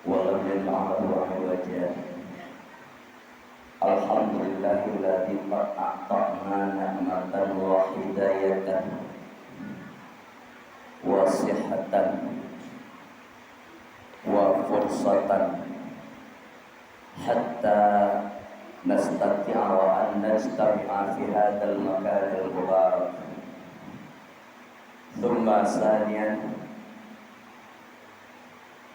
ولم يجعل له عوجا. الحمد لله الذي قد أعطانا نعمة وهداية وصحة وفرصة حتى نستطيع أن نجتمع في هذا المكان المبارك. ثم ثانيا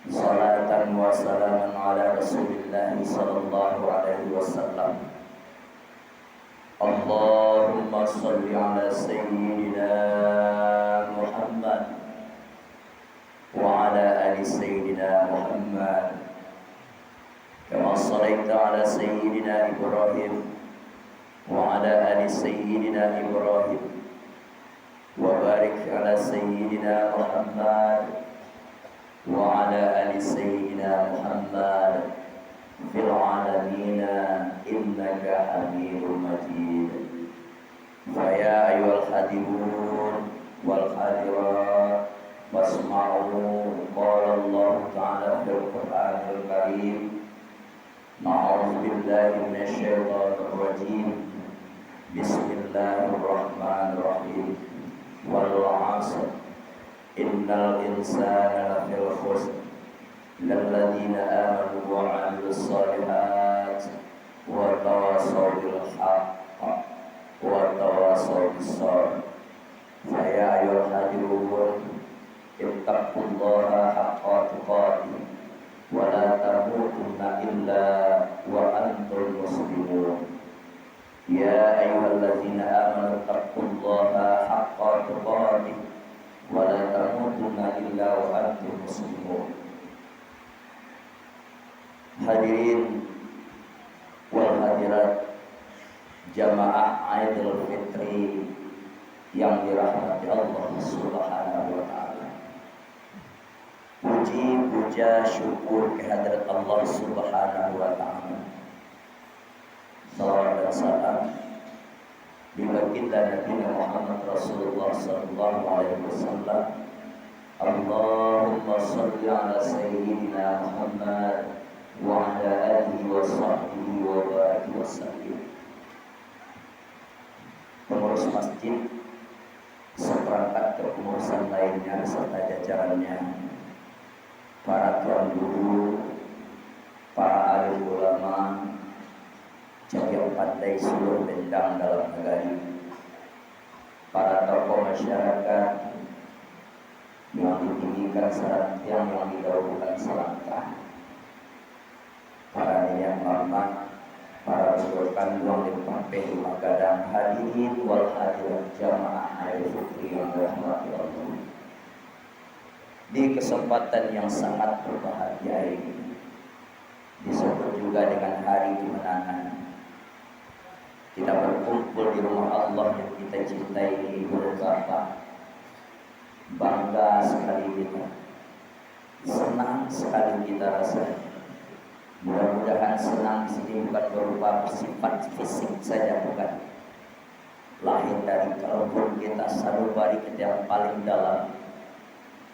صلاة وسلاما على رسول الله صلى الله عليه وسلم. اللهم صل على سيدنا محمد وعلى آل سيدنا محمد كما صليت على سيدنا إبراهيم وعلى آل سيدنا إبراهيم وبارك على سيدنا محمد وعلى آل سيدنا محمد في العالمين إنك حميد مجيد. فيا أيها الحاضرون والحاضرات واسمعوا قال الله تعالى في القرآن الكريم: أعوذ بالله من الشيطان الرجيم بسم الله الرحمن الرحيم والعصر إن الإنسان لفي خسر إلا الذين آمنوا وعملوا الصالحات وتواصوا بالحق وتواصوا بالصبر. فيا أيها الحاضرون اتقوا الله حق تقاته ولا تموتن إلا وأنتم مسلمون. يا أيها الذين آمنوا اتقوا الله حق تقاته ولا تموتن إلا وأنتم مسلمون. Hadirin wal hadirat jamaah Idul Fitri yang dirahmati Allah Subhanahu wa taala. Puji puja syukur kehadirat Allah Subhanahu wa taala. Salawat dan salam bila Nabi Muhammad Rasulullah sallallahu alaihi wasallam. Allahumma shalli ala sayyidina Muhammad wa ala alihi wa sahbihi wa barik wa sallim. Pengurus masjid, seperangkat kepengurusan lainnya serta jajarannya, para tuan guru, para alim ulama, jaga pandai seluruh bentang dalam negeri, para tokoh masyarakat yang ditinggikan serantang yang didahulukan selangkah, para niat mama, para budak kandung di pampeh rumah gadang, hadirin wal hadirat jamaah Idul Fitri yang dirahmati Allah. Di kesempatan yang sangat berbahagia ini disebut juga dengan hari kemenangan. Kita berkumpul di rumah Allah yang kita cintai di Idul Adha. Bangga sekali kita, senang sekali kita rasanya. Mudah-mudahan senang di sini bukan berupa bersifat fisik saja, bukan. Lahir dari kalbun kita, sanubari kita yang paling dalam,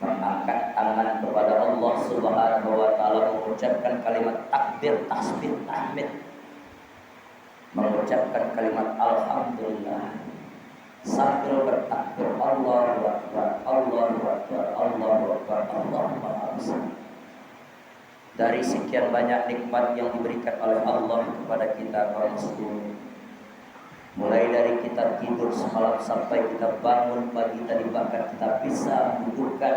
mengangkat tangan kepada Allah Subhanahu wa taala, mengucapkan kalimat takbir, tasbih, tahmid, mengucapkan kalimat alhamdulillah sambil bertakbir Allahu akbar, Allahu akbar, Allahu akbar, Allahu akbar. Dari sekian banyak nikmat yang diberikan oleh Allah kepada kita kaum muslimin, mulai dari kita tidur semalam sampai kita bangun pagi tadi, bahkan kita bisa dudukkan,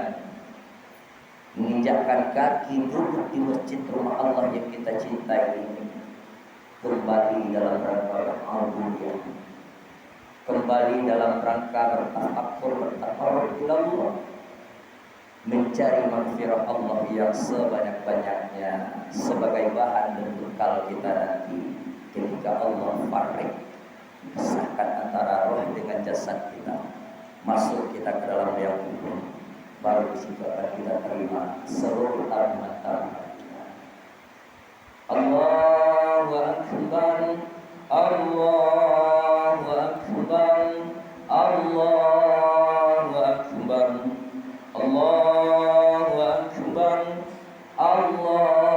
menginjakkan kaki, duduk di masjid rumah Allah yang kita cintai ini, kembali dalam rangka al-ubudiyah, kembali dalam rangka bertafakur, bertakarrub ila Allah, mencari maghfirah Allah yang sebanyak-banyaknya sebagai bahan dan bekal kita nanti ketika Allah farik, pisahkan antara roh dengan jasad kita, masuk kita ke dalam liang kubur, baru di situ akan kita terima seluruh amal-amal kita. Allahu akbar, Allahu akbar, Allahu akbar, Allahu akbar, Allah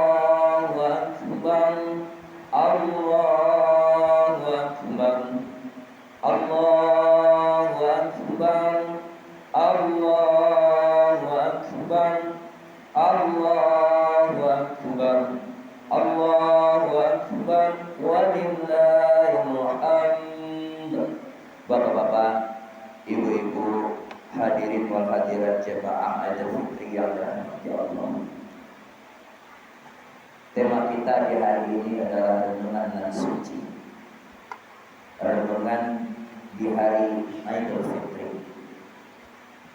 jemaah Idul Fitri yang dirahmati Allah. Tema kita di hari ini adalah renungan nan suci. Renungan di hari Idul Fitri.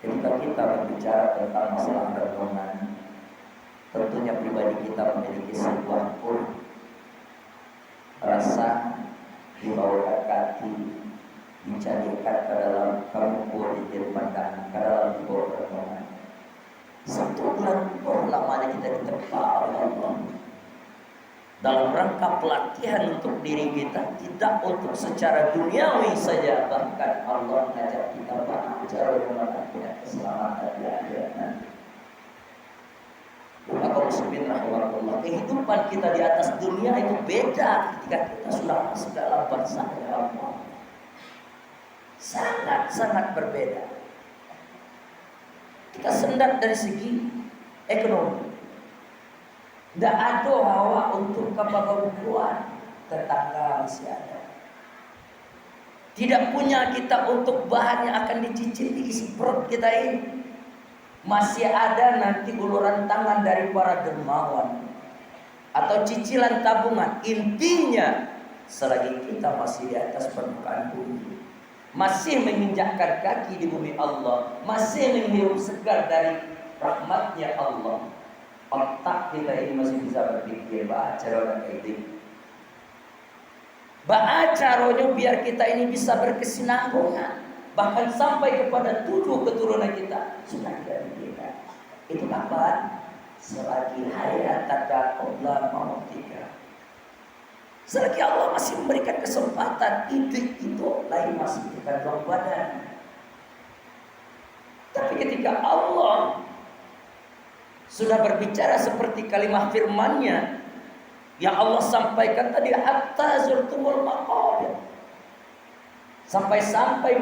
Ketika kita berbicara tentang masalah renungan, tentunya pribadi kita memiliki sebuah rasa dibawa kaki, dijadikan ke dalam kamupur di pandang, ke dalam kubur renungan. 1 bulan lamanya kita ditempa oleh Allah dalam rangka pelatihan untuk diri kita, tidak untuk secara duniawi saja, bahkan Allah mengajak kita belajar bagaimana punya keselamatan di akhirat nanti. Maka muslimin rahimahullah, kehidupan kita di atas dunia itu beda ketika kita sudah masuk dalam barzakh Allah. Sangat berbeda. Kita sendat dari segi ekonomi. Tidak ada hawa untuk kebahagiaan, tetangga masih ada. Tidak punya kita untuk bahan yang akan dicicipi isi perut kita ini. Masih ada nanti uluran tangan dari para dermawan atau cicilan tabungan. Intinya selagi kita masih di atas permukaan bumi, masih menginjakkan kaki di bumi Allah, masih menghirup segar dari rahmatnya Allah, otak kita ini masih bisa berpikir bagaimana kayak ini. Caranya biar kita ini bisa berkesinambungan, bahkan sampai kepada 7 keturunan kita sudah kita pikirkan. Itu kapan? Selagi hayat tak qabla mautika. Selagi Allah masih memberikan kesempatan, ide itu lain masih di dalam badan. Tapi ketika Allah sudah berbicara seperti kalimat firman-Nya yang Allah sampaikan tadi, hatta zurtumul maqabir, sampai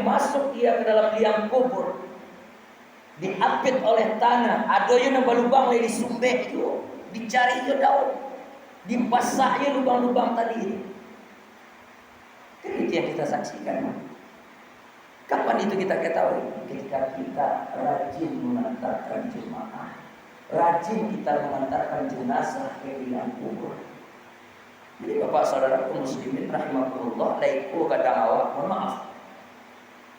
masuk ia ke dalam liang kubur, diapit oleh tanah, ada yang lubang di sumbek itu, dicari itu daun, dipasaknya lubang-lubang tadi itu. Itu yang kita saksikan. Kapan itu kita ketahui? Ketika kita rajin mengantarkan jemaah, rajin kita mengantarkan jenazah ke liang kubur. Jadi Bapak Saudara kaum muslimin rahimahullah, laiko kadang awak, mohon maaf,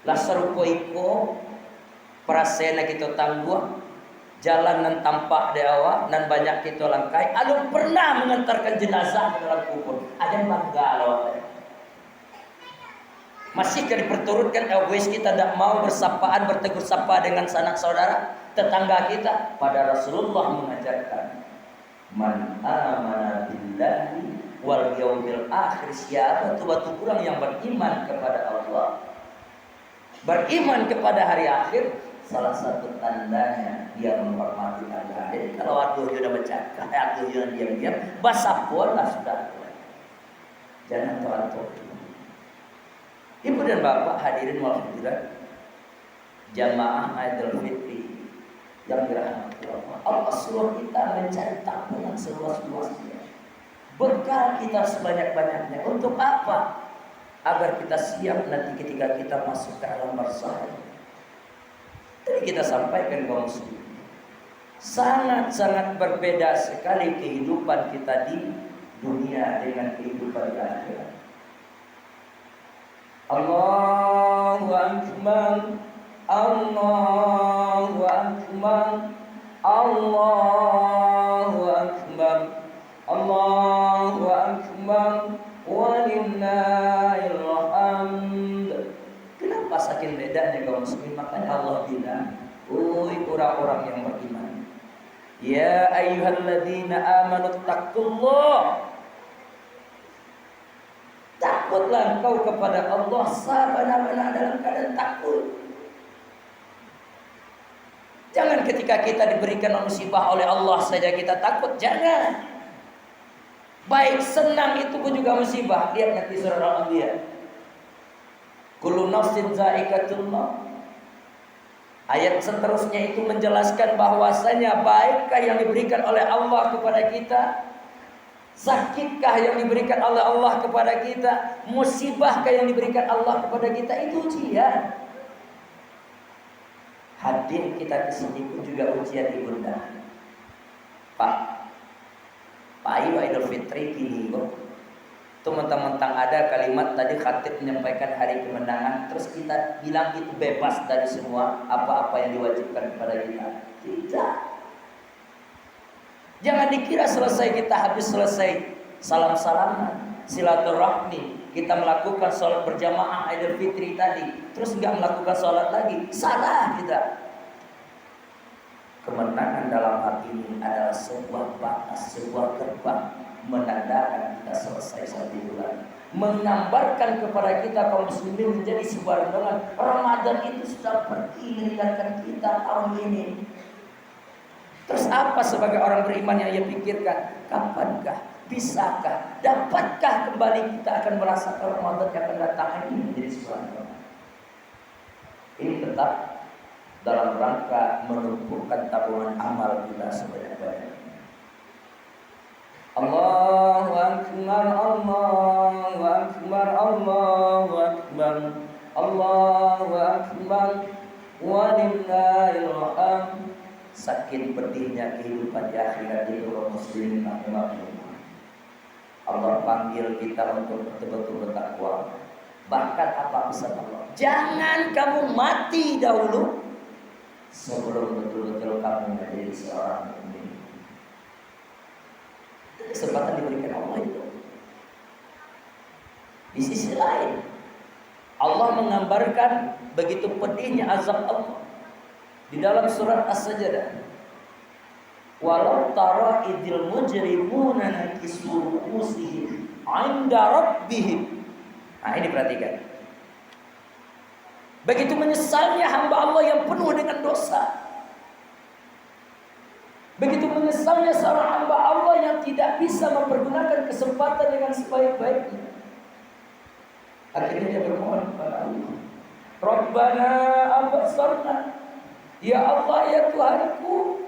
lah serupa iko prasena kita tangguh, jalan nan tampak di awak dan banyak kita langkai. Alun pernah mengantarkan jenazah ke dalam kubur. Ada yang bangga loh. Masih diperturutkan wes kita tidak mau bersapaan, bertegur sapa dengan sanak saudara, tetangga kita. Pada Rasulullah mengajarkan, man amana billahi wal yaumil akhir, siapa tuh batu kurang yang beriman kepada Allah, beriman kepada hari akhir, salah satu tandanya dia menghormati hari akhir. Kalau aduh dia udah bercakap, aduh dia diam-diam, basah pun lah sudah. Jangan tuan-tuan. Ibu dan bapak hadirin wal hadirat jamaah Idul Fitri yang dirahmati Allah. Allah suruh kita mencari tabungan seluas-luasnya, bekal kita sebanyak-banyaknya. Untuk apa? Agar kita siap nanti ketika kita masuk ke alam barzakh. Tadi kita sampaikan kaum muslim, sangat berbeda sekali kehidupan kita di dunia dengan kehidupan di akhirat. Allahu akbar, Allahu akbar, Allahu akbar, Allahu akbar, walillahil hamd. Kenapa saking bedanya kaum muslimin? Makanya Allah bilang, "Oi orang-orang yang beriman, ya ayyuhalladzina amanu taqullah." Takutlah engkau kepada Allah benar-benar dalam keadaan takut. Jangan ketika kita diberikan musibah oleh Allah saja kita takut, jangan. Baik senang itu pun juga musibah. Lihat nanti surah Al-Anbiya. Kullu nafsin za'iqatul maut. Ayat seterusnya itu menjelaskan bahwasanya baikkah yang diberikan oleh Allah kepada kita, sakitkah yang diberikan oleh Allah kepada kita, musibahkah yang diberikan Allah kepada kita, itu ujian. Hadir kita ke sini pun juga ujian ibunda. Pak Ayu Idul Fitri gini kok. Itu mentang-mentang ada kalimat tadi khatib menyampaikan hari kemenangan, terus kita bilang itu bebas dari semua apa-apa yang diwajibkan kepada kita. Tidak. Jangan dikira selesai kita habis selesai salam-salaman, silaturahmi, kita melakukan sholat berjamaah Idul Fitri tadi, terus nggak melakukan sholat lagi, salah kita. Kemenangan dalam hati ini adalah sebuah batas, sebuah gerbang menandakan kita selesai satu bulan, menggambarkan kepada kita kaum muslimin menjadi sebuah renungan. Ramadan itu sudah pergi meninggalkan kita tahun ini. Terus apa sebagai orang beriman yang ia pikirkan? Kapankah, bisakah, dapatkah kembali kita akan merasakan Ramadan yang akan datang ini menjadi sebuah renungan? Ini tetap dalam rangka menumpukan tabungan amal kita sebanyak-banyaknya. Allahu Akbar, Allahu Akbar, Allahu Akbar, Allahu Akbar, walillahil hamd. Sakit pedihnya kehidupan di akhirat itu kaum muslimin rahimahumullah. Allah panggil kita untuk betul-betul bertakwa. Bahkan apa pesan Allah? Jangan kamu mati dahulu sebelum betul-betul kamu menjadi seorang mukmin. Kesempatan diberikan Allah itu. Di sisi lain, Allah menggambarkan begitu pedihnya azab Allah di dalam surat As-Sajdah. Walau tara idil mujrimuna nakisu ru'usihim 'inda rabbihim. Nah, ini perhatikan. Begitu menyesalnya hamba Allah yang penuh dengan dosa. Begitu menyesalnya seorang hamba Allah yang tidak bisa mempergunakan kesempatan dengan sebaik-baiknya. Akhirnya dia bermohon kepada Allah. Rabbana absarna. Ya Allah, ya Tuhanku,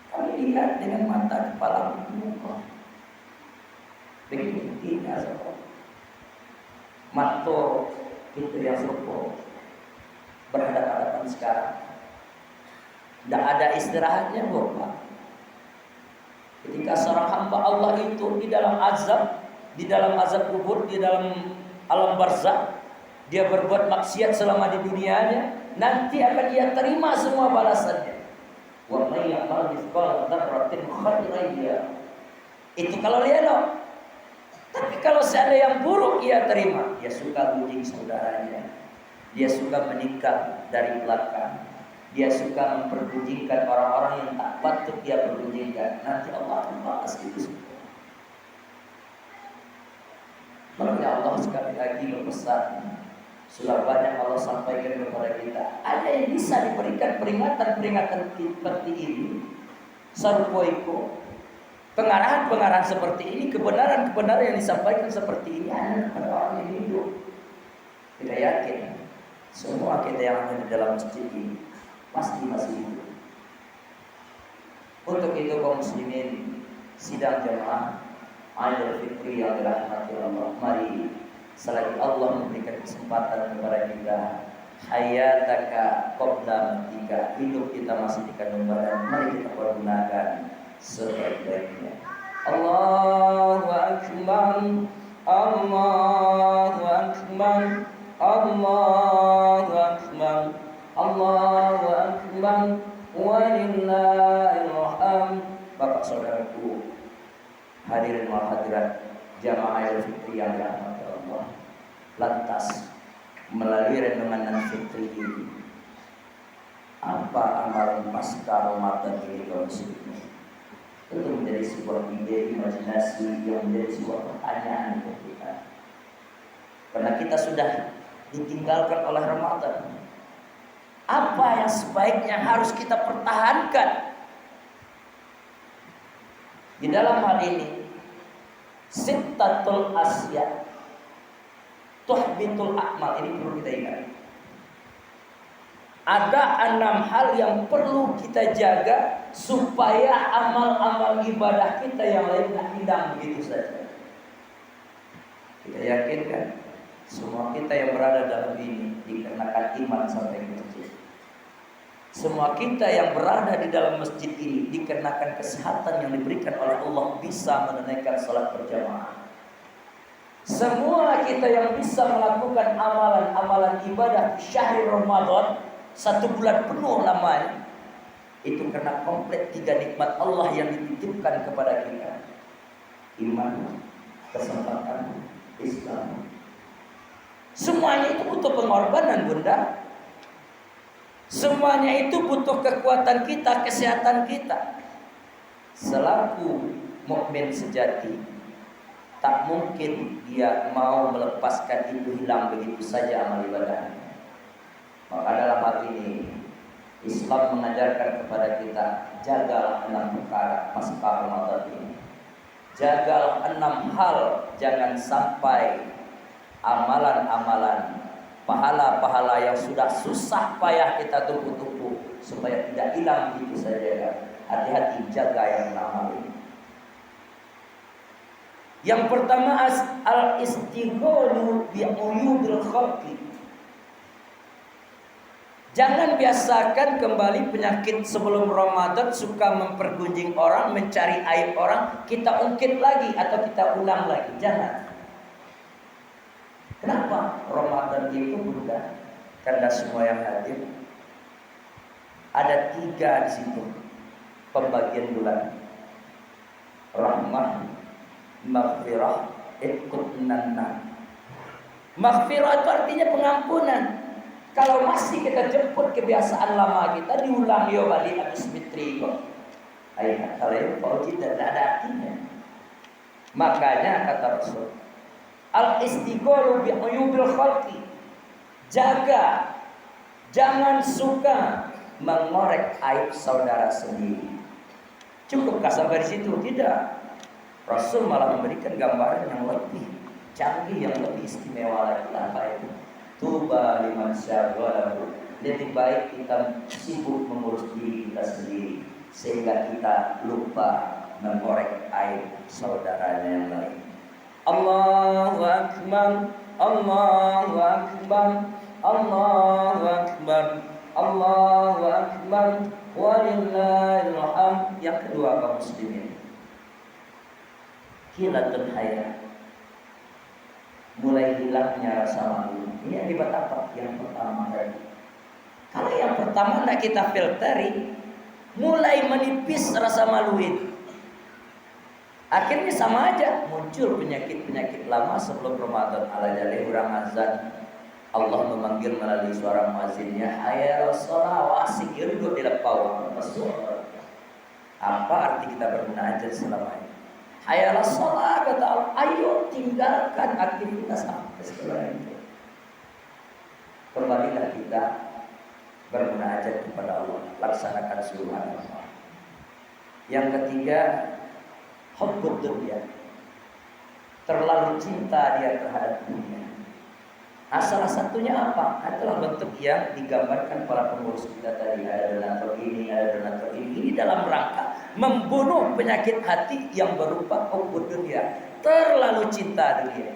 kami lihat dengan mata kepala Engkau. Begitu intinya sahabat. Mato itu yang sopo berhadapan sekarang. Tidak ada istirahatnya, Bapak. Ketika seorang hamba Allah itu di dalam azab kubur, di dalam alam barzakh, dia berbuat maksiat selama di dunianya, nanti akan ia terima semua balasannya. Wa may ya'mal mithqala dzarratin khairan yarah. Itu kalau dia loh. Tapi kalau seandainya yang buruk ia terima, dia suka gunjing saudaranya, dia suka menikah dari belakang, dia suka mempergunjingkan orang-orang yang tak patut dia pergunjingkan. Nanti Allah akan balas itu semua. Makanya Allah sekali lagi berpesan, sudah banyak Allah sampaikan kepada kita. Ada yang bisa diberikan peringatan-peringatan seperti ini, sarupoiko, pengarahan-pengarahan seperti ini, kebenaran-kebenaran yang disampaikan seperti ini hanya kepada orang yang hidup. Kita yakin semua kita yang ada di dalam masjid ini pasti masih hidup. Untuk itu kaum muslimin, sidang jamaah Idul Fitri yang dirahmati Allah, mari selagi Allah memberikan kesempatan kepada kita, hayataka qabla matika, hidup kita masih di kandung badan, mari kita pergunakan sebaik-baiknya. Allahu Akbar, Allahu Akbar, Allahu Akbar, Allahu Akbar, walillahil hamd. Bapak saudaraku, hadirin wal hadirat jamaah Idul Fitri yang dirahmati Allah. Lantas melalui renungan fitri ini, apa amalan pasca Ramadan ini kaum muslimin? Itu menjadi sebuah ide, imajinasi yang menjadi sebuah pertanyaan untuk kita. Karena kita sudah ditinggalkan oleh Ramadan. Apa yang sebaiknya harus kita pertahankan? Di dalam hal ini, sittatul asya tuhbitul a'mal, ini perlu kita ingat. Ada 6 hal yang perlu kita jaga supaya amal-amal ibadah kita yang lain tidak hilang begitu saja. Kita yakin kan? Semua kita yang berada dalam ini dikarenakan iman sampai ke masjid. Semua kita yang berada di dalam masjid ini dikarenakan kesehatan yang diberikan oleh Allah bisa menunaikan salat berjamaah. Semua kita yang bisa melakukan amalan-amalan ibadah di syahr Ramadan 1 bulan penuh lamanya, itu karena komplit 3 nikmat Allah yang dititipkan kepada kita. Iman, kesempatan, Islam. Semuanya itu butuh pengorbanan, Bunda. Semuanya itu butuh kekuatan kita, kesehatan kita. Selaku mukmin sejati, tak mungkin dia mau melepaskan itu hilang begitu saja amal ibadahnya. Maka dalam hal ini Islam mengajarkan kepada kita, jagalah 6 perkara pasca Ramadan ini. Jagalah 6 hal, jangan sampai amalan-amalan, pahala-pahala yang sudah susah payah kita tumpu-tumpu supaya tidak hilang begitu saja. Hati-hati, jaga yang 6 hal ini. Yang pertama, al-istighalu bi uyubil khalqi. Jangan biasakan kembali penyakit sebelum Ramadan, suka mempergunjing orang, mencari aib orang, kita ungkit lagi atau kita ulang lagi. Jangan. Kenapa? Ramadan itu, Bunda, karena semua yang hadir ada 3 di situ pembagian bulan. Rahmah, maghfirah, ikutnanna. Maghfirah itu artinya pengampunan. Kalau masih kita jemput kebiasaan lama kita, diulang yo balik habis fitri kok. Ayat kalau yang fauji tidak ada artinya. Makanya kata Rasul, al-istighalu bi uyubil khalqi. Jaga, jangan suka mengorek aib saudara sendiri. Cukupkah sampai di situ? Tidak. Rasul malah memberikan gambaran yang lebih canggih, yang lebih istimewa lagi. Apa itu? Tuba liman syaghalahu. Lebih baik kita sibuk mengurus diri kita sendiri sehingga kita lupa mengorek aib saudaranya yang lain. Allahu akbar, Allahu akbar, Allahu akbar, Allahu akbar, walillahil hamd. Yang kedua, kaum muslimin, hilatun haya, mulai hilangnya rasa malu. Ini akibat apa? Yang pertama tadi. Kalau yang pertama tidak kita filteri, mulai menipis rasa malu itu. Akhirnya sama aja, muncul penyakit-penyakit lama sebelum Ramadan. Ala jalih urang azan, Allah memanggil melalui suara muazzinnya, hayya shalah wasik yurdu ila qaum. Apa arti kita bermunajat selama ini? Hayya shalah, kata Allah, ayo tinggalkan aktivitas apa setelah itu. Kembalilah kita bermunajat kepada Allah, laksanakan suruhan Allah. Yang ketiga, hubbud dunya, terlalu cinta dia terhadap dunia. Nah, salah satunya apa? Adalah bentuk yang digambarkan para pengurus kita tadi. Ada donatur ini, ada donatur ini. Ini dalam rangka membunuh penyakit hati yang berupa hubbud dunya, terlalu cinta dunia.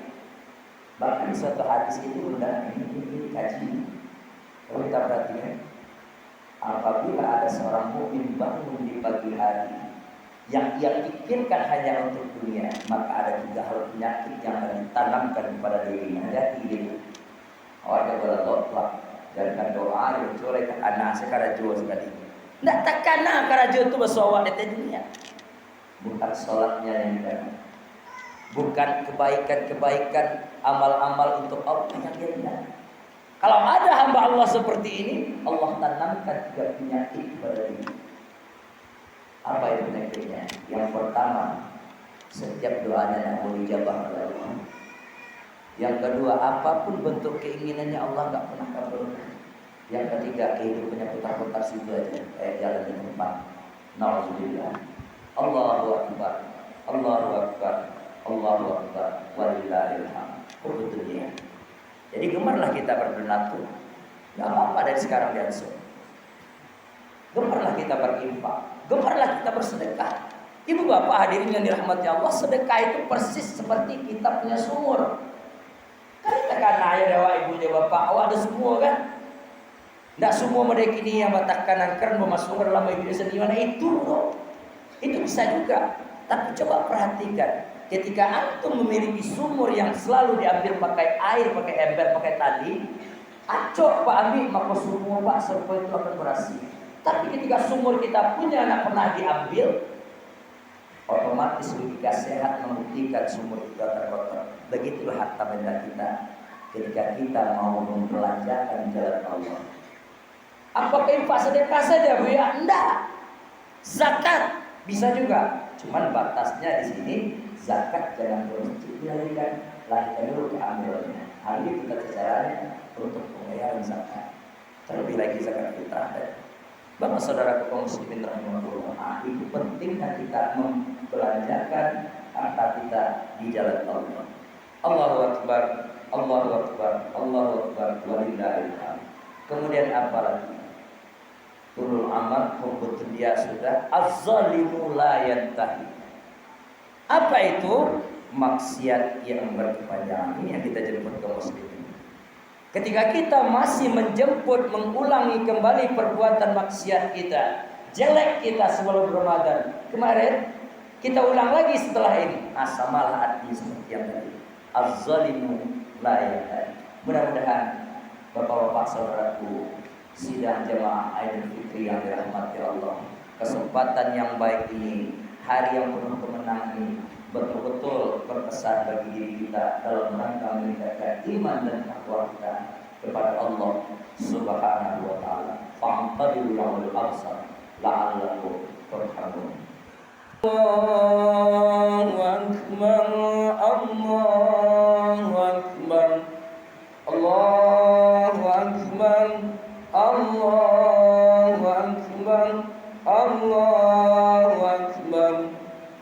Bahkan di suatu hadis itu, Bunda, ini kaji. Kalau kita perhatikan, apabila ada seorang mukmin bangun di pagi hari yang ia pikirkan hanya untuk dunia, maka ada 3 hal penyakit yang akan ditanamkan kepada dirinya. Hati itu. Awalnya berdoa, dan doa yang colek ke anak sekarang jauh sekali. Tidak takkan karena jauh itu bersoal di dunia. Bukan sholatnya yang tidak, bukan kebaikan-kebaikan, amal-amal untuk Allah yang dia tidak. Kalau ada hamba Allah seperti ini, Allah tanamkan 3 penyakit kepada diri. Apa itu penyakitnya? Yang pertama, setiap doanya yang boleh dijabah oleh Allah. Yang kedua, apapun bentuk keinginannya Allah nggak pernah kabulkan. Yang ketiga, kehidupannya putar-putar situ aja, kayak jalan di tempat. Nauzubillah. Allahu akbar, Allahu akbar, Allahu akbar, walillahil hamd. Betulnya. Jadi gemarlah kita berdonatur. Gak apa-apa dari sekarang dan esok. Gemarlah kita berinfak, gemarlah kita bersedekah. Ibu bapak hadirin yang dirahmati Allah, sedekah itu persis seperti kita punya sumur. Kan kita kan ayah dewa ibunya bapak, awak ada semua kan. Tidak semua mereka ini yang batakkan angker memasukkan dalam hidup sendiri itu loh. Itu bisa juga. Tapi coba perhatikan, ketika antum memiliki sumur yang selalu diambil pakai air, pakai ember, pakai tali, acok Pak ambil, maka sumur Pak serba itu akan berhasil. Tapi ketika sumur kita punya anak pernah diambil, otomatis logika sehat membuktikan sumur itu akan kotor. Begitulah harta benda kita ketika kita mau membelanjakan jalan Allah. Apakah infak sedekah saja Bu ya? Enggak. Zakat bisa juga. Cuman batasnya di sini zakat jangan terus dilarikan, lahirkan dulu keambilannya. Hari ini kita caranya untuk pembayaran zakat. Terlebih lagi zakat fitrah tadi. Bapak saudara kaum muslimin rahimahullah, itu pentingnya kita membelanjakan harta kita di jalan Allah. Allahu Akbar, Allahu Akbar, Allahu Akbar, walillahil hamd. Kemudian apa lagi? Turul amal pembetul dia sudah az-zalimu la yantahi. Apa itu? Maksiat yang berkepanjangan. Ini yang kita jemput kaum muslimin. Ketika kita masih menjemput, mengulangi kembali perbuatan maksiat kita, jelek kita sebelum Ramadan kemarin, kita ulang lagi setelah ini. Asamalah hati seperti yang tadi. Az-zalimu la yantahi. Mudah-mudahan Bapak-bapak saudaraku, sidang jemaah Idul Fitri yang dirahmati Allah, kesempatan yang baik ini, hari yang penuh kemenangan ini, betul-betul berkesan bagi diri kita dalam rangka meningkatkan iman dan takwa kita kepada Allah Subhanahu wa taala. Fa'tabiru lahul absar la'allakum turhamun. Allahu akbar, Allahu akbar, Allahu akbar, Allahu akbar, Allahu akbar.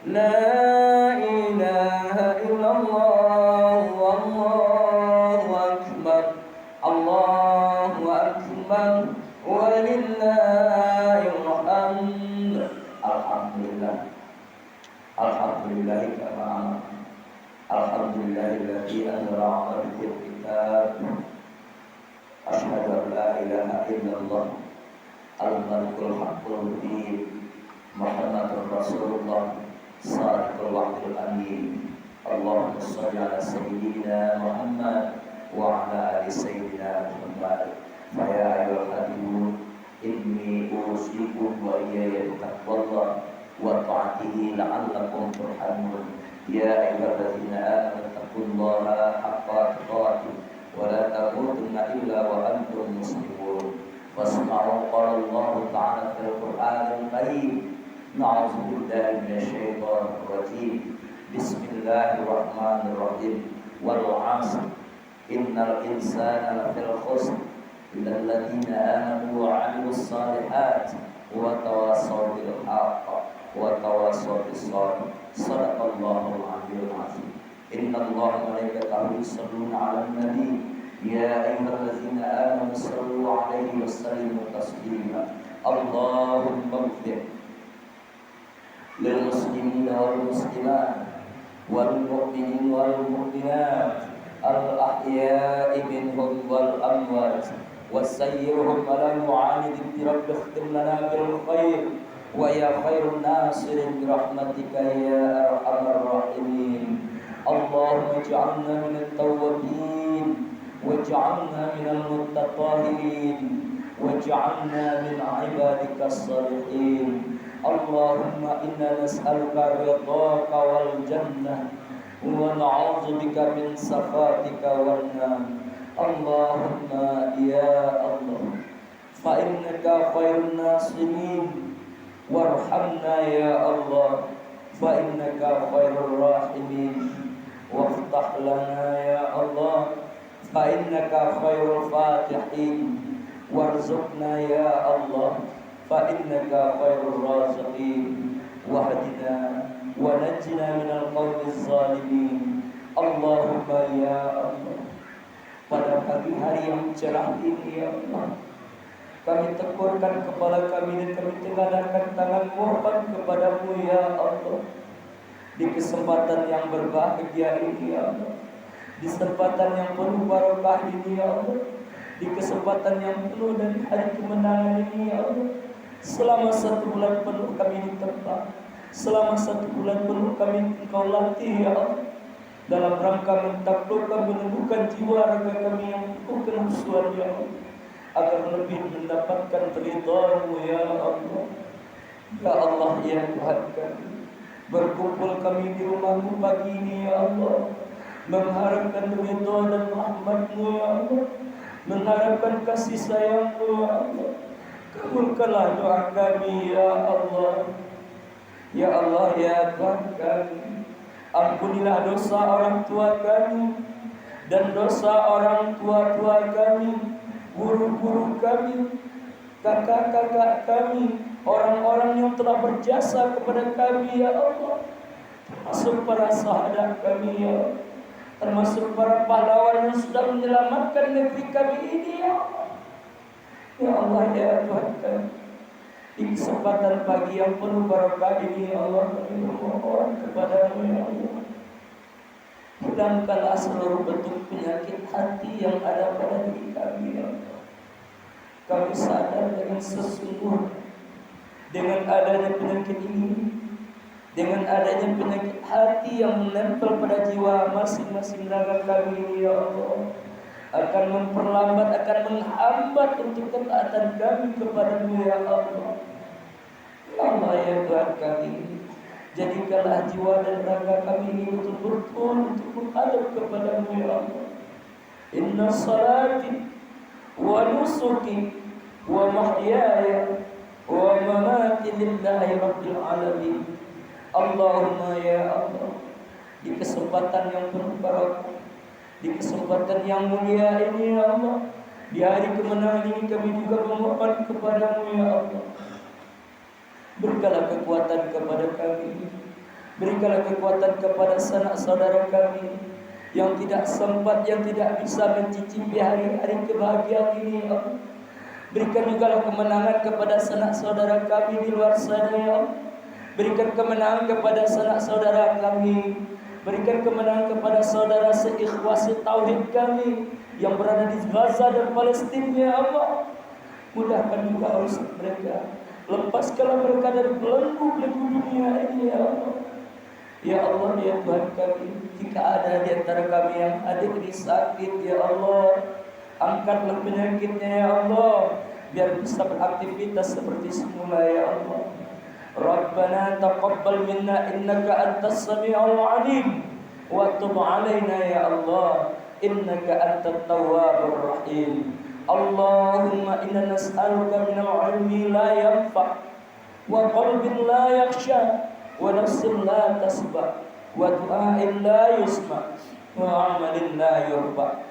La ilaha illallah, wallahu akbar, Allahu akbar, walillahil hamd. Alhamdulillah, alhamdulillah kama alhamdulillahilladzi anzala 'alal kitab. Asyhadu an la ilaha illallah al-malikul haqqul mubin Muhammadur Rasulullah Sadiqul wa'dil amin. Allahumma shalli ala sayyidina Muhammad wa ala ali sayyidina Muhammad. Fa ya ayyuhal hadirin, inni usikum wa iyaya bittaqwallah wa ta'atihi la'allakum turhamun. Ya ayyuhalladzina amanu taqullaha haqqa tuqatih wa la tamutunna illa wa antum muslimun. Wasma'u qala Allah ta'ala fil Qur'anil Karim. Na'udzu billahi minasyaitonir rajim. Bismillahirrahmanirrahim. Wal 'ashr innal insana lafil khusr illa alladziina aamanu wa 'amilus shalihaati wa tawassaw bil haqqi wa tawassaw bis sabr. Shadaqallahul 'aliyyul 'azim. Innallaha wa malaikatahu yusholluna 'alan nabi. Ya ayyuhalladzina amanu shallu 'alaihi wa sallimu taslima. Allahumma ighfir lil muslimina wal muslimat wal mu'minina wal mu'minat al ahya'i minhum wal amwat wasayyirhum ala mu'anidati rabbi ikhtim lana bil khair wa ya khairun nasirin birahmatika ya arhamar rahimin. Allahumma ij'alna minat tawwabin waj'alna minal mutatahhirin waj'alna min 'ibadikas shalihin. Allahumma inna nas'aluka ridhaka wal jannah wa na'udzu bika min sakhatika wan nar. Allahumma ya Allah, fa innaka khairun nasirin warhamna ya Allah, fa innaka khairur rahimin. Waftah lana ya Allah, fa innaka khairul fatihin. Warzuqna ya Allah, fa innaka khairur raziqin. Wahdina wa najjina minal qaumiz zalimin. Allahumma ya Allah, pada pagi hari yang cerah ini ya Allah, kami tekurkan kepala kami dan kami tengadahkan tangan mohon kepadamu ya Allah. Di kesempatan yang berbahagia ini ya Allah, di kesempatan yang penuh barokah ini ya Allah, di kesempatan yang penuh dan hari kemenangan ini ya Allah. Selama 1 bulan penuh kami ditempa, selama 1 bulan penuh kami Engkau latih ya Allah, dalam rangka mentaklukkan menumbuhkan jiwa raga kami yang penuh kehusuan ya Allah, agar lebih mendapatkan ridha-Mu ya Allah. Ya Allah ya Tuhan kami, berkumpul kami di rumah-Mu pagi ini ya Allah, mengharapkan ridha dan rahmat-Mu ya Allah, mengharapkan kasih sayang-Mu ya Allah. Kabulkanlah doa kami ya Allah. Ya Allah ya Tuhan kami, ampunilah dosa orang tua kami dan dosa orang tua-tua kami, guru-guru kami, kakak-kakak kami, orang-orang yang telah berjasa kepada kami ya Allah, termasuk para sahabat kami ya Allah, termasuk para pahlawan yang sudah menyelamatkan negeri kami ini ya Allah. Ya Allah ya Tuhan kami, di kesempatan pagi yang penuh barokah ini ya Allah, kami memohon kepada-Mu ya Allah, hilangkanlah seluruh bentuk penyakit hati yang ada pada diri kami ya Allah. Kami sadar dengan sesungguhnya, dengan adanya penyakit ini, dengan adanya penyakit hati yang menempel pada jiwa masing-masing raga kami ini ya Allah, akan memperlambat, akan menghambat untuk ketaatan kami kepada-Mu ya Allah. Ya Allah ya Tuhan kami, jadikanlah jiwa dan raga kami ini betul-betul untuk menghadap kepada-Mu ya Allah. Inna salati wa nusuki wa mahyaya wa mamati lillahi rabbil alamin. Allahumma ya Allah, di kesempatan yang penuh barokah, di kesempatan yang mulia ini ya Allah, di hari kemenangan ini kami juga memohon kepada-Mu ya Allah. Berikanlah kekuatan kepada kami, berikanlah kekuatan kepada sanak saudara kami yang tidak sempat, yang tidak bisa mencicipi hari-hari kebahagiaan ini ya Allah. Berikan juga kemenangan kepada sanak saudara kami di luar sana ya Allah. Berikan kemenangan kepada sanak saudara kami, berikan kemenangan kepada saudara seikhwas tauhid kami yang berada di Gaza dan Palestina ya Allah. Mudahkan juga urusan mereka, lepaskanlah mereka dari belenggu-belenggu dunia ini ya Allah. Ya Allah ya Tuhan kami, jika ada di antara kami yang hadir di sakit ya Allah, angkatlah penyakitnya ya Allah, biar bisa beraktivitas seperti semula ya Allah. Rabbana taqabbal minna innaka antas sami'ul 'alim wa tub 'alaina ya Allah innaka antat tawwabur rahim. Allahumma inna nas'aluka minal 'ilmi la yanfa' wa qalbin la yakhsha wa nafsin la tasba wa du'a'in la yusma wa 'amalin la yurfa.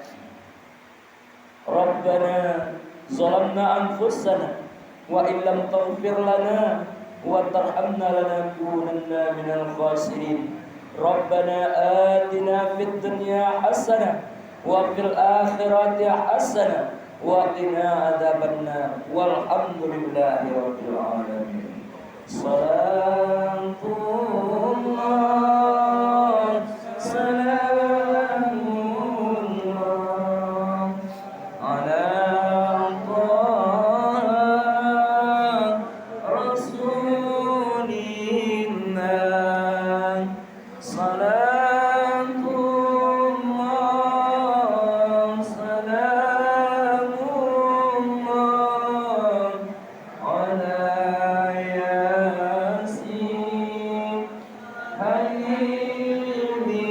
Rabbana zalamna anfusana wa illam taghfir lana wa tarhamna lanakunanna minal khasirin. Rabbana atina fid dunya hasanah wa fil akhirati hasanah wa qina adzabannar. Walhamdulillahi rabbil alamin. Salamullah salamullah ala Amin.